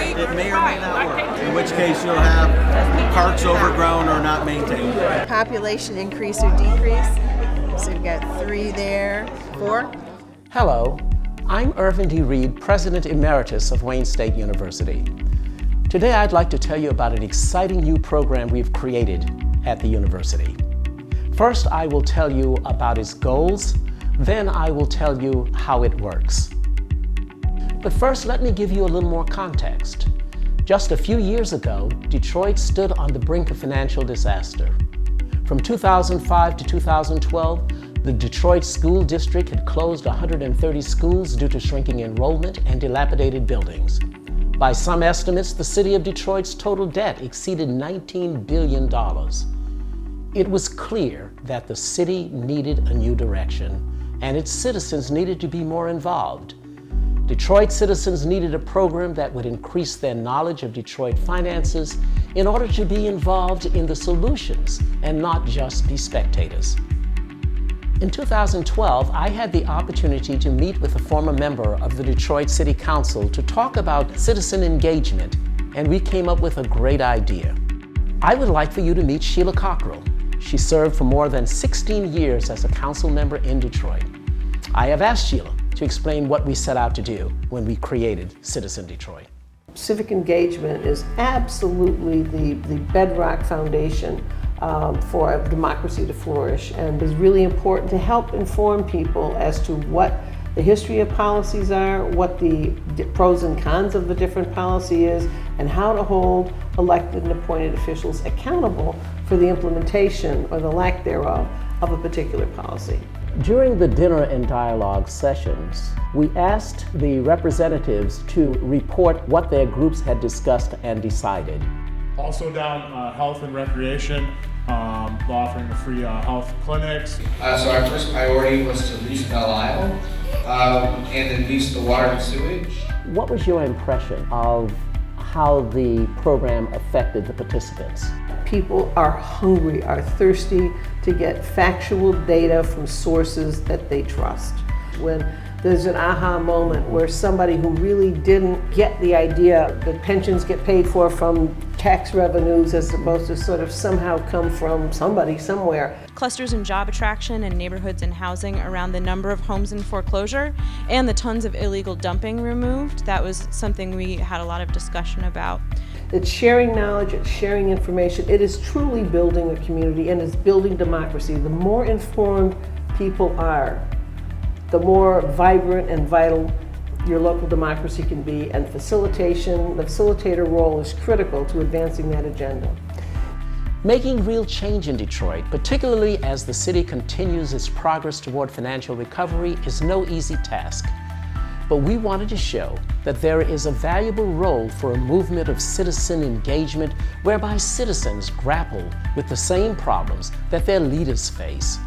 it may or may not work, in which case you'll have parks overgrown or not maintained. Population increase or decrease. So we've got 3 there, 4. Hello, I'm Irvin D. Reed, President Emeritus of Wayne State University. Today I'd like to tell you about an exciting new program we've created at the university. First, I will tell you about its goals, then I will tell you how it works. But first, let me give you a little more context. Just a few years ago, Detroit stood on the brink of financial disaster. From 2005 to 2012, the Detroit School District had closed 130 schools due to shrinking enrollment and dilapidated buildings. By some estimates, the city of Detroit's total debt exceeded $19 billion. It was clear that the city needed a new direction, and its citizens needed to be more involved. Detroit citizens needed a program that would increase their knowledge of Detroit finances in order to be involved in the solutions and not just be spectators. In 2012, I had the opportunity to meet with a former member of the Detroit City Council to talk about citizen engagement, and we came up with a great idea. I would like for you to meet Sheila Cockrell. She served for more than 16 years as a council member in Detroit. I have asked Sheila to explain what we set out to do when we created Citizen Detroit. Civic engagement is absolutely the bedrock foundation for a democracy to flourish, and is really important to help inform people as to what the history of policies are, what the pros and cons of the different policy is, and how to hold elected and appointed officials accountable for the implementation or the lack thereof of a particular policy. During the dinner and dialogue sessions, we asked the representatives to report what their groups had discussed and decided. Also down health and recreation, offering the free health clinics. So our first priority was to lease Belle Isle and then lease the water and sewage. What was your impression of how the program affected the participants? People are hungry, are thirsty to get factual data from sources that they trust. When there's an aha moment where somebody who really didn't get the idea that pensions get paid for from tax revenues as opposed to sort of somehow come from somebody somewhere. Clusters in job attraction and neighborhoods and housing around the number of homes in foreclosure and the tons of illegal dumping removed. That was something we had a lot of discussion about. It's sharing knowledge, it's sharing information. It is truly building a community and it's building democracy. The more informed people are, the more vibrant and vital your local democracy can be, and the facilitator role is critical to advancing that agenda. Making real change in Detroit, particularly as the city continues its progress toward financial recovery, is no easy task. But we wanted to show that there is a valuable role for a movement of citizen engagement whereby citizens grapple with the same problems that their leaders face.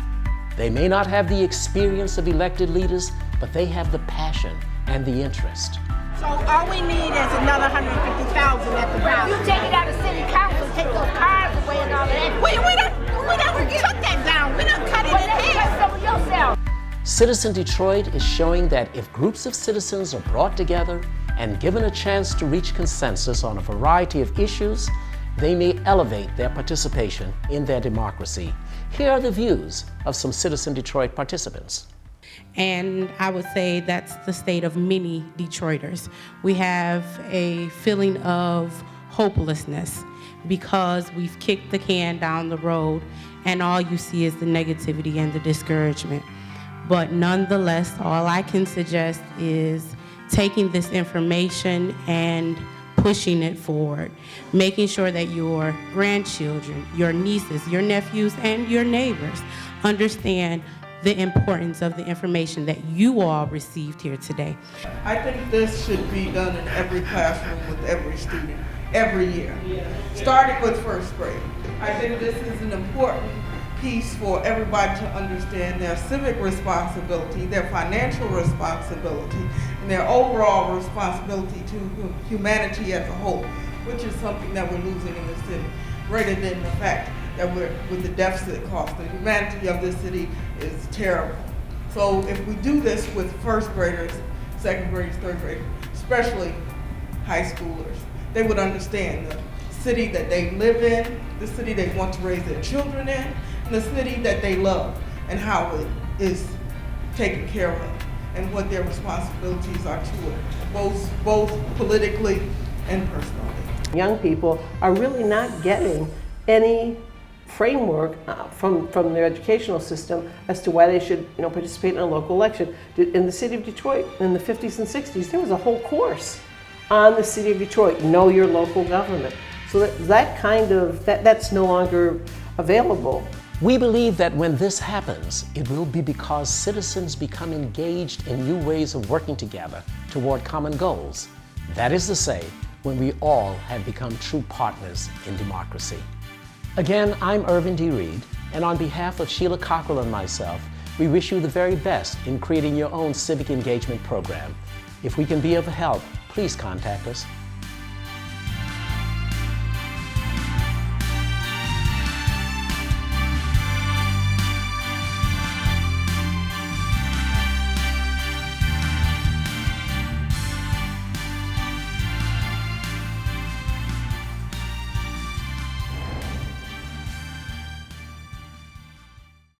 They may not have the experience of elected leaders, but they have the passion and the interest. So all we need is another 150,000 at the ballot. You take it out of city council, take those cars away and all that. We don't took that down. We don't cut it in half. Some of yourself. Citizen Detroit is showing that if groups of citizens are brought together and given a chance to reach consensus on a variety of issues, they may elevate their participation in their democracy. Here are the views of some Citizen Detroit participants. And I would say that's the state of many Detroiters. We have a feeling of hopelessness because we've kicked the can down the road and all you see is the negativity and the discouragement. But nonetheless, all I can suggest is taking this information and pushing it forward, making sure that your grandchildren, your nieces, your nephews, and your neighbors understand the importance of the information that you all received here today. I think this should be done in every classroom with every student, every year, starting with first grade. I think this is an important piece for everybody to understand their civic responsibility, their financial responsibility, and their overall responsibility to humanity as a whole, which is something that we're losing in the city, rather than the fact that we're with the deficit cost. The humanity of this city is terrible. So if we do this with first graders, second graders, third graders, especially high schoolers. They would understand the city that they live in, the city they want to raise their children in, and the city that they love, and how it is taken care of, and what their responsibilities are to it, both politically and personally. Young people are really not getting any framework from their educational system as to why they should participate in a local election. In the city of Detroit in the 50s and 60s, there was a whole course on the city of Detroit, know your local government. So that's no longer available. We believe that when this happens, it will be because citizens become engaged in new ways of working together toward common goals. That is to say, when we all have become true partners in democracy. Again, I'm Irvin D. Reed, and on behalf of Sheila Cockrell and myself, we wish you the very best in creating your own civic engagement program. If we can be of help, please contact us.